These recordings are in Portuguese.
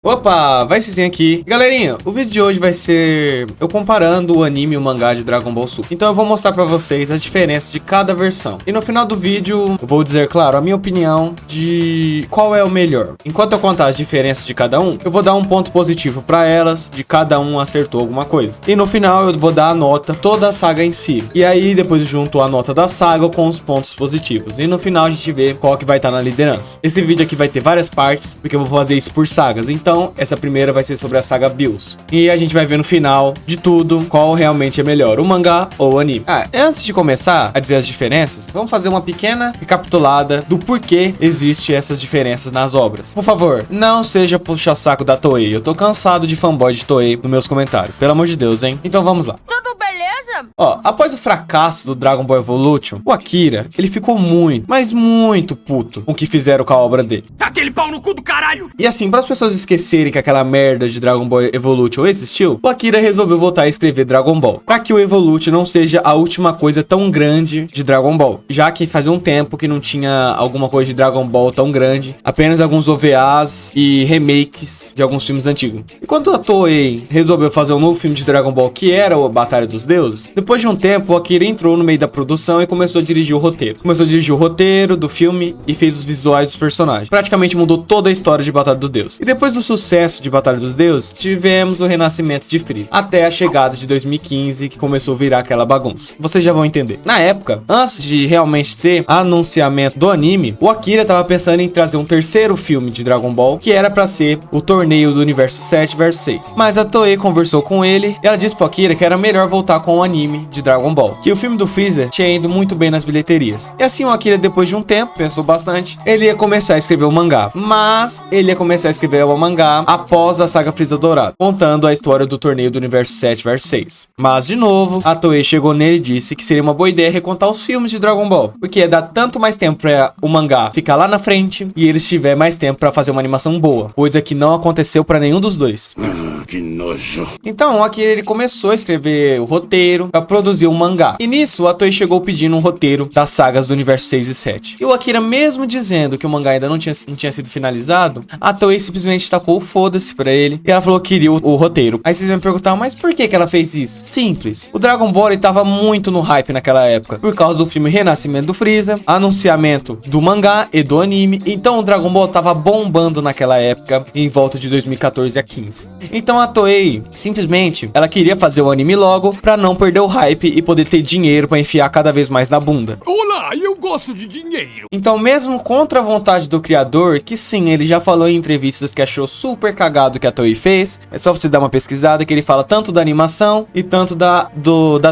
Opa, vai sim aqui. Galerinha, o vídeo de hoje vai ser eu comparando o anime e o mangá de Dragon Ball Super. Então eu vou mostrar pra vocês as diferenças de cada versão. E no final do vídeo eu vou dizer, claro, a minha opinião de qual é o melhor. Enquanto eu contar as diferenças de cada um, eu vou dar um ponto positivo pra elas, de cada um acertou alguma coisa. E no final eu vou dar a nota, toda a saga em si. E aí depois junto a nota da saga com os pontos positivos. E no final a gente vê qual que vai estar na liderança. Esse vídeo aqui vai ter várias partes, porque eu vou fazer isso por sagas. Então essa primeira vai ser sobre a saga Bills. E a gente vai ver no final de tudo qual realmente é melhor, o mangá ou o anime. Antes de começar a dizer as diferenças, vamos fazer uma pequena recapitulada do porquê existe essas diferenças nas obras. Por favor, não seja puxa-saco da Toei. Eu tô cansado de fanboy de Toei nos meus comentários. Pelo amor de Deus, hein? Então vamos lá. Tudo beleza? Após o fracasso do Dragon Ball Evolution, o Akira, ele ficou muito, mas muito puto com o que fizeram com a obra dele. Aquele pau no cu do caralho! E assim, para as pessoas esquecerem que aquela merda de Dragon Ball Evolution existiu, o Akira resolveu voltar a escrever Dragon Ball, para que o Evolution não seja a última coisa tão grande de Dragon Ball, já que fazia um tempo que não tinha alguma coisa de Dragon Ball tão grande, apenas alguns OVAs e remakes de alguns filmes antigos. E quando a Toei resolveu fazer um novo filme de Dragon Ball, que era a Batalha dos Deuses, depois de um tempo o Akira entrou no meio da produção e começou a dirigir o roteiro. Começou a dirigir o roteiro do filme e fez os visuais dos personagens. Praticamente mudou toda a história de Batalha dos Deuses. E depois do sucesso de Batalha dos Deuses, tivemos o renascimento de Freeza, até a chegada de 2015, que começou a virar aquela bagunça. Vocês já vão entender. Na época, antes de realmente ter anunciamento do anime, o Akira tava pensando em trazer um terceiro filme de Dragon Ball, que era pra ser o torneio do universo 7 vs 6. Mas a Toei conversou com ele e ela disse pro Akira que era melhor voltar com o anime de Dragon Ball, que o filme do Freeza tinha ido muito bem nas bilheterias. E assim o Akira, depois de um tempo, pensou bastante, ele ia começar a escrever o mangá. Mas ele ia começar a escrever o mangá após a saga Freeza Dourado, contando a história do torneio do universo 7 vs 6. Mas, de novo, a Toei chegou nele e disse que seria uma boa ideia recontar os filmes de Dragon Ball, porque ia dar tanto mais tempo pra o mangá ficar lá na frente e eles tiver mais tempo pra fazer uma animação boa, coisa que não aconteceu pra nenhum dos dois. Que nojo. Então, aqui ele começou a escrever o roteiro pra produzir um mangá. E nisso, a Toei chegou pedindo um roteiro das sagas do universo 6 e 7. E o Akira, mesmo dizendo que o mangá ainda não tinha sido finalizado, a Toei simplesmente tacou o foda-se pra ele e ela falou que queria o roteiro. Aí vocês vão me perguntar, mas por que ela fez isso? Simples. O Dragon Ball ele tava muito no hype naquela época, por causa do filme Renascimento do Freeza, anunciamento do mangá e do anime. Então o Dragon Ball tava bombando naquela época, em volta de 2014 a 15. Então a Toei, simplesmente, ela queria fazer o anime logo pra não perder o hype e poder ter dinheiro pra enfiar cada vez mais na bunda. Olá, eu gosto de dinheiro. Então, mesmo contra a vontade do criador, que sim, ele já falou em entrevistas que achou super cagado o que a Toei fez, é só você dar uma pesquisada que ele fala tanto da animação e tanto da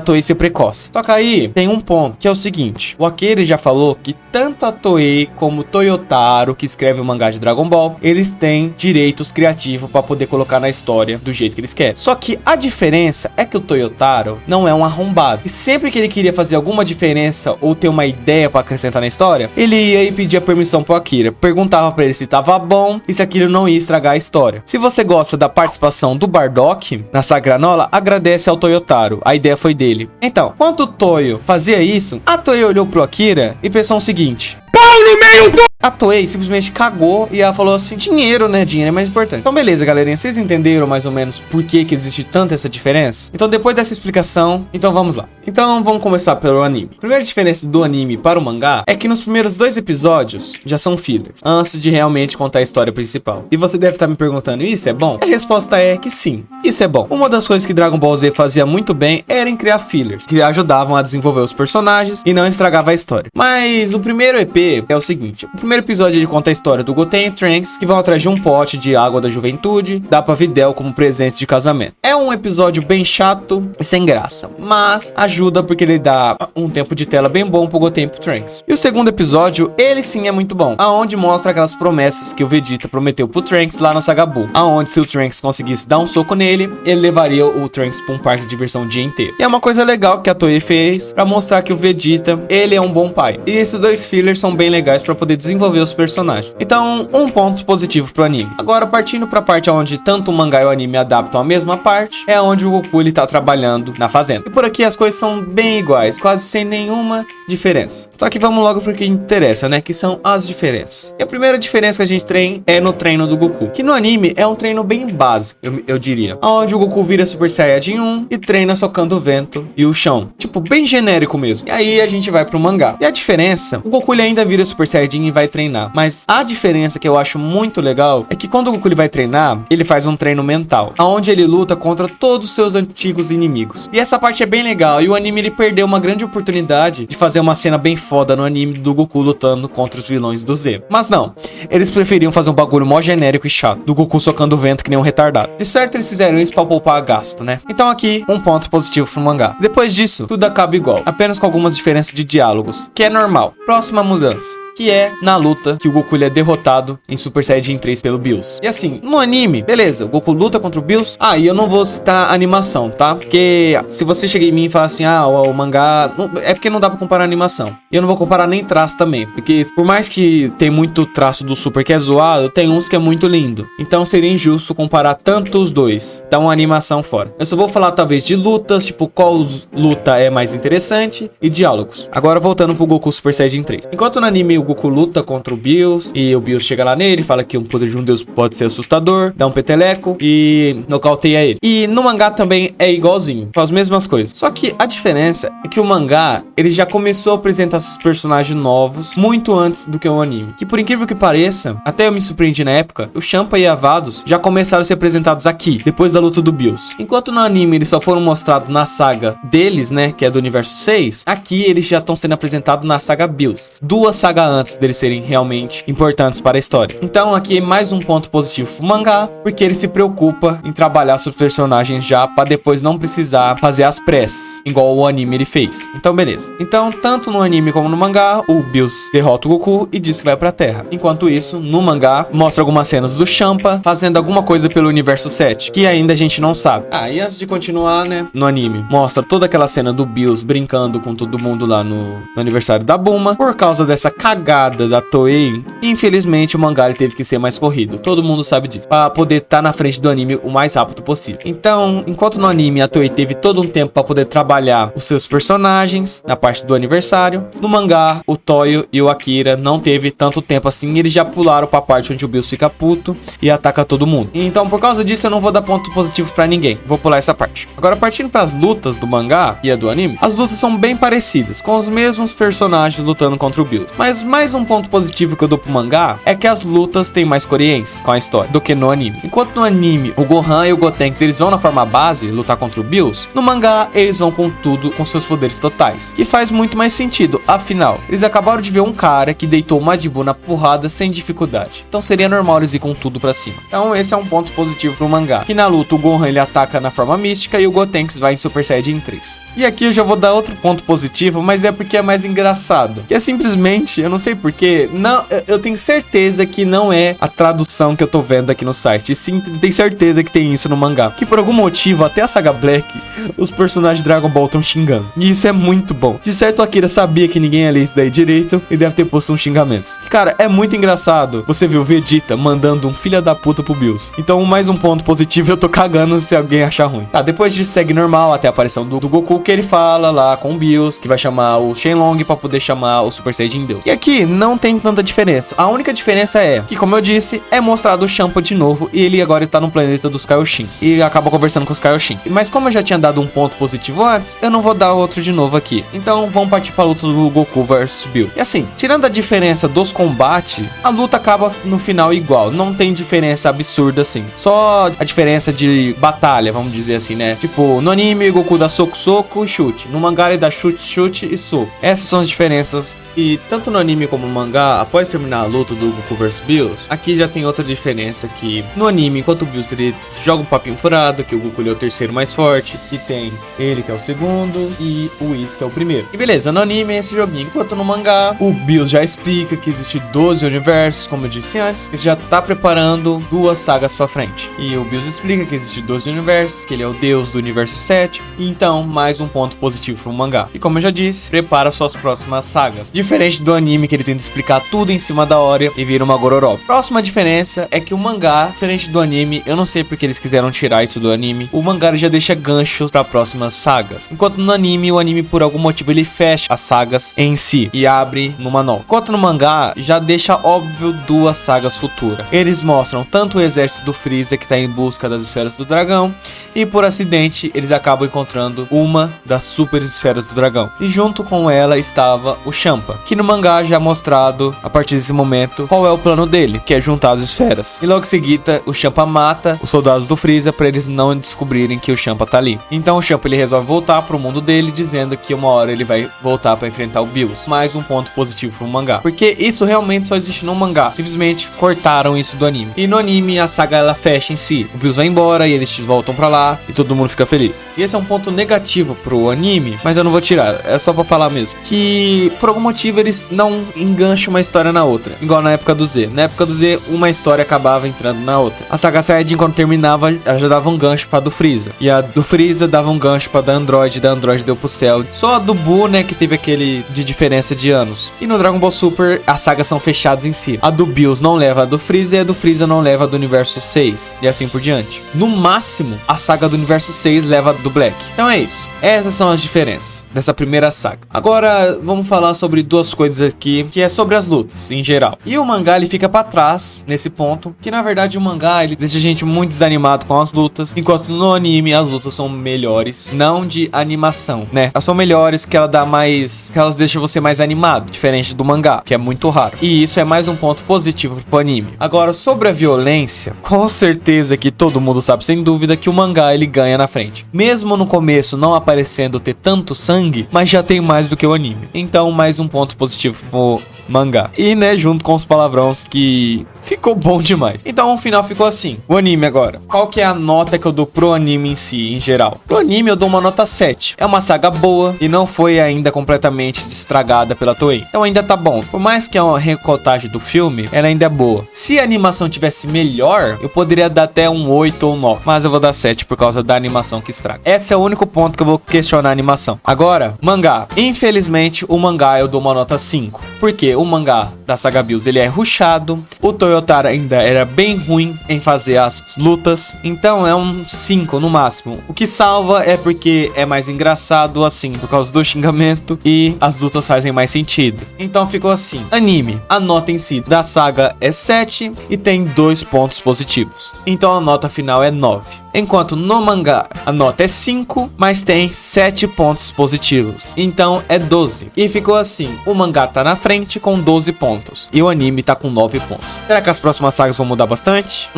Toei ser precoce. Só que aí tem um ponto, que é o seguinte, o Akira já falou que tanto a Toei como o Toyotaro, que escreve o mangá de Dragon Ball, eles têm direitos criativos pra poder colocar na história do jeito que eles querem. Só que a diferença é que o Toyotaro não é um arrombado. E sempre que ele queria fazer alguma diferença ou ter uma ideia pra acrescentar na história, ele ia e pedia permissão pro Akira. Perguntava pra ele se tava bom e se aquilo não ia estragar a história. Se você gosta da participação do Bardock na saga Granola, agradece ao Toyotaro. A ideia foi dele. Então, quando o Toyo fazia isso, a Toei olhou pro Akira e pensou o seguinte: Pau no meio do... A Toei simplesmente cagou e ela falou assim: dinheiro, né? Dinheiro é mais importante. Então beleza, galerinha, vocês entenderam mais ou menos por que existe tanta essa diferença? Então depois dessa explicação, então vamos lá. Então vamos começar pelo anime. A primeira diferença do anime para o mangá é que nos primeiros 2 episódios já são fillers, antes de realmente contar a história principal. E você deve estar me perguntando, isso é bom? A resposta é que sim, isso é bom. Uma das coisas que Dragon Ball Z fazia muito bem era em criar fillers, que ajudavam a desenvolver os personagens e não estragava a história. Mas o primeiro EP é o seguinte: o primeiro episódio ele conta a história do Goten e Trunks, que vão atrás de um pote de água da juventude, dá pra Videl como presente de casamento. É um episódio bem chato e sem graça, mas ajuda porque ele dá um tempo de tela bem bom pro Goten e pro Trunks. E o segundo episódio, ele sim é muito bom, aonde mostra aquelas promessas que o Vegeta prometeu pro Trunks lá na saga Buu, aonde se o Trunks conseguisse dar um soco nele, ele levaria o Trunks pra um parque de diversão o dia inteiro. E é uma coisa legal que a Toei fez pra mostrar que o Vegeta, ele é um bom pai. E esses 2 fillers são bem legais pra poder desenvolver desenvolver os personagens. Então, um ponto positivo pro anime. Agora, partindo pra parte onde tanto o mangá e o anime adaptam a mesma parte, é onde o Goku ele tá trabalhando na fazenda. E por aqui as coisas são bem iguais, quase sem nenhuma diferença. Só que vamos logo pro que interessa, né? Que são as diferenças. E a primeira diferença que a gente tem é no treino do Goku, que no anime é um treino bem básico, eu diria. Onde o Goku vira Super Saiyajin 1 e treina socando o vento e o chão. Tipo, bem genérico mesmo. E aí a gente vai pro mangá. E a diferença, o Goku ele ainda vira Super Saiyajin e vai treinar. Mas a diferença que eu acho muito legal é que quando o Goku ele vai treinar, ele faz um treino mental, onde ele luta contra todos os seus antigos inimigos. E essa parte é bem legal. E o anime ele perdeu uma grande oportunidade de fazer uma cena bem foda no anime do Goku lutando contra os vilões do Z. Mas não, eles preferiam fazer um bagulho mó genérico e chato, do Goku socando o vento que nem um retardado. De certo eles fizeram isso pra poupar gasto, né? Então aqui, um ponto positivo pro mangá. Depois disso, tudo acaba igual, apenas com algumas diferenças de diálogos, que é normal. Próxima mudança, que é na luta que o Goku ele é derrotado em Super Saiyajin 3 pelo Bills. E assim, no anime, beleza, o Goku luta contra o Bills. E eu não vou citar a animação, tá? Porque se você chegar em mim e falar assim, o mangá... é porque não dá pra comparar a animação. E eu não vou comparar nem traço também, porque por mais que tem muito traço do Super que é zoado, tem uns que é muito lindo. Então seria injusto comparar tanto os dois. Então a animação fora. Eu só vou falar talvez de lutas, tipo qual luta é mais interessante, e diálogos. Agora voltando pro Goku Super Saiyajin 3. Enquanto no anime o Goku luta contra o Bills e o Bills chega lá nele, fala que um poder de um deus pode ser assustador, dá um peteleco e nocauteia ele. E no mangá também é igualzinho, faz as mesmas coisas. Só que a diferença é que o mangá, ele já começou a apresentar esses personagens novos muito antes do que o anime. Que por incrível que pareça, até eu me surpreendi na época, o Champa e a Vados já começaram a ser apresentados aqui, depois da luta do Bills. Enquanto no anime eles só foram mostrados na saga deles, né, que é do universo 6, aqui eles já estão sendo apresentados na saga Bills. Duas sagas antes deles serem realmente importantes para a história. Então aqui é mais um ponto positivo pro mangá, porque ele se preocupa em trabalhar seus personagens já para depois não precisar fazer as pressas, igual o anime ele fez. Então beleza. Então tanto no anime como no mangá, o Bills derrota o Goku e diz que vai pra Terra. Enquanto isso, no mangá, mostra algumas cenas do Champa fazendo alguma coisa pelo universo 7, que ainda a gente não sabe. E antes de continuar, né, no anime, mostra toda aquela cena do Bills brincando com todo mundo lá no aniversário da Bulma. Por causa dessa cagada da Toei, infelizmente o mangá teve que ser mais corrido. Todo mundo sabe disso, para poder estar na frente do anime o mais rápido possível. Então, enquanto no anime a Toei teve todo um tempo para poder trabalhar os seus personagens na parte do aniversário, no mangá o Toyo e o Akira não teve tanto tempo assim, eles já pularam para a parte onde o Bills fica puto e ataca todo mundo. Então, por causa disso eu não vou dar ponto positivo para ninguém, vou pular essa parte. Agora, partindo para as lutas do mangá e a do anime, as lutas são bem parecidas, com os mesmos personagens lutando contra o Bills. Mas mais um ponto positivo que eu dou pro mangá é que as lutas têm mais coerência com a história do que no anime. Enquanto no anime o Gohan e o Gotenks eles vão na forma base lutar contra o Bills, no mangá eles vão com tudo, com seus poderes totais, que faz muito mais sentido. Afinal, eles acabaram de ver um cara que deitou o Majin Buu na porrada sem dificuldade, então seria normal eles ir com tudo pra cima. Então esse é um ponto positivo pro mangá, que na luta o Gohan ele ataca na forma mística e o Gotenks vai em Super Saiyajin 3. E aqui eu já vou dar outro ponto positivo, mas é porque é mais engraçado, que é simplesmente, eu não sei porquê, não, eu tenho certeza que não é a tradução que eu tô vendo aqui no site, e sim, tenho certeza que tem isso no mangá, que por algum motivo, até a saga Black, os personagens de Dragon Ball estão xingando, e isso é muito bom. De certo, o Akira sabia que ninguém ia ler isso daí direito, e deve ter posto uns xingamentos. Cara, é muito engraçado você ver o Vegeta mandando um filho da puta pro Bills. Então, mais um ponto positivo, eu tô cagando se alguém achar ruim. Depois disso segue normal, até a aparição do Goku, que ele fala lá com o Bills, que vai chamar o Shenlong pra poder chamar o Super Saiyajin Deus. E aqui não tem tanta diferença. A única diferença é que, como eu disse, é mostrado o Champa de novo e ele agora tá no planeta dos Kaioshin e acaba conversando com os Kaioshin. Mas como eu já tinha dado um ponto positivo antes, eu não vou dar outro de novo aqui. Então vamos partir pra luta do Goku versus Bills. E assim, tirando a diferença dos combates, a luta acaba no final igual. Não tem diferença absurda assim. Só a diferença de batalha, vamos dizer assim, né? Tipo, no anime o Goku dá soco, soco e chute. No mangá ele dá chute, chute e soco. Essas são as diferenças. E tanto no anime como no mangá, após terminar a luta do Goku vs Bills, aqui já tem outra diferença, que no anime, enquanto o Bills ele joga um papinho furado, que o Goku ele é o terceiro mais forte, que tem ele que é o segundo e o Whis que é o primeiro. E beleza, no anime é esse joguinho, enquanto no mangá, o Bills já explica que existe 12 universos, como eu disse antes, ele já tá preparando duas sagas pra frente. E o Bills explica que existe 12 universos, que ele é o deus do universo 7, e então mais um ponto positivo pro mangá. E como eu já disse, prepara suas próximas sagas. Diferente do anime, que ele tenta explicar tudo em cima da hora e vira uma gororoba. Próxima diferença é que o mangá, diferente do anime, eu não sei porque eles quiseram tirar isso do anime, o mangá já deixa ganchos para próximas sagas. Enquanto no anime, o anime por algum motivo ele fecha as sagas em si e abre numa nova. Enquanto no mangá, já deixa óbvio duas sagas futuras. Eles mostram tanto o exército do Freeza que tá em busca das esferas do dragão, e por acidente eles acabam encontrando uma das super esferas do dragão. E junto com ela estava o Champa, que no mangá já é mostrado a partir desse momento qual é o plano dele, que é juntar as esferas. E logo em seguida, o Champa mata os soldados do Freeza para eles não descobrirem que o Champa tá ali. Então o Champa ele resolve voltar pro mundo dele, dizendo que uma hora ele vai voltar para enfrentar o Bills. Mais um ponto positivo pro mangá, porque isso realmente só existe no mangá. Simplesmente cortaram isso do anime. E no anime a saga ela fecha em si. O Bills vai embora e eles voltam pra lá e todo mundo fica feliz. E esse é um ponto negativo pro anime, mas eu não vou tirar, é só pra falar mesmo. Que por algum motivo eles não engancham uma história na outra. Igual na época do Z. Na época do Z, uma história acabava entrando na outra. A saga Saiyajin, quando terminava, ela já dava um gancho pra do Freeza. E a do Freeza dava um gancho pra da Android deu pro Cell. Só a do Buu, né, que teve aquele de diferença de anos. E no Dragon Ball Super, as sagas são fechadas em si. A do Bills não leva a do Freeza e a do Freeza não leva a do Universo 6. E assim por diante. No máximo, a saga do Universo 6 leva a do Black. Então é isso. Essas são as diferenças dessa primeira saga. Agora, vamos falar sobre duas coisas aqui, que é sobre as lutas, em geral. E o mangá, ele fica pra trás, nesse ponto, que na verdade o mangá, ele deixa a gente muito desanimado com as lutas, enquanto no anime as lutas são melhores, não de animação, né? Elas são melhores, que ela dá mais... que elas deixam você mais animado, diferente do mangá, que é muito raro. E isso é mais um ponto positivo pro anime. Agora, sobre a violência, com certeza que todo mundo sabe, sem dúvida, que o mangá, ele ganha na frente. Mesmo no começo não aparecendo ter tanto sangue, mas já tem mais do que o anime. Então, mais um ponto positivo pro mangá. E, né, junto com os palavrões que... ficou bom demais. Então o final ficou assim. O anime agora. Qual que é a nota que eu dou pro anime em si, em geral? Pro anime eu dou uma nota 7. É uma saga boa e não foi ainda completamente estragada pela Toei. Então ainda tá bom. Por mais que é uma recortagem do filme, ela ainda é boa. Se a animação tivesse melhor, eu poderia dar até um 8 ou 9. Mas eu vou dar 7 por causa da animação que estraga. Esse é o único ponto que eu vou questionar a animação. Agora, mangá. Infelizmente, o mangá eu dou uma nota 5. Por quê? O mangá da saga Bills, ele é rushado. O Toyotaro ainda era bem ruim em fazer as lutas. Então é um 5 no máximo. O que salva é porque é mais engraçado assim, por causa do xingamento. E as lutas fazem mais sentido. Então ficou assim. Anime. A nota em si da saga é 7 e tem 2 pontos positivos. Então a nota final é 9. Enquanto no mangá a nota é 5, mas tem 7 pontos positivos. Então é 12. E ficou assim. O mangá tá na frente com 12 pontos. E o anime tá com 9 pontos. Será que as próximas sagas vão mudar bastante?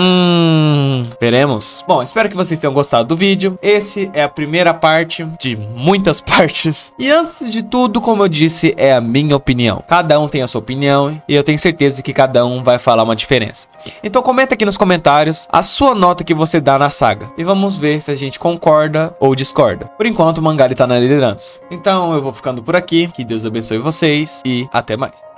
Veremos. Bom, espero que vocês tenham gostado do vídeo. Esse é a primeira parte de muitas partes. E antes de tudo, como eu disse, é a minha opinião. Cada um tem a sua opinião e eu tenho certeza que cada um vai falar uma diferença. Então comenta aqui nos comentários a sua nota que você dá na saga. E vamos ver se a gente concorda ou discorda. Por enquanto o mangá tá na liderança. Então eu vou ficando por aqui. Que Deus abençoe vocês e até mais.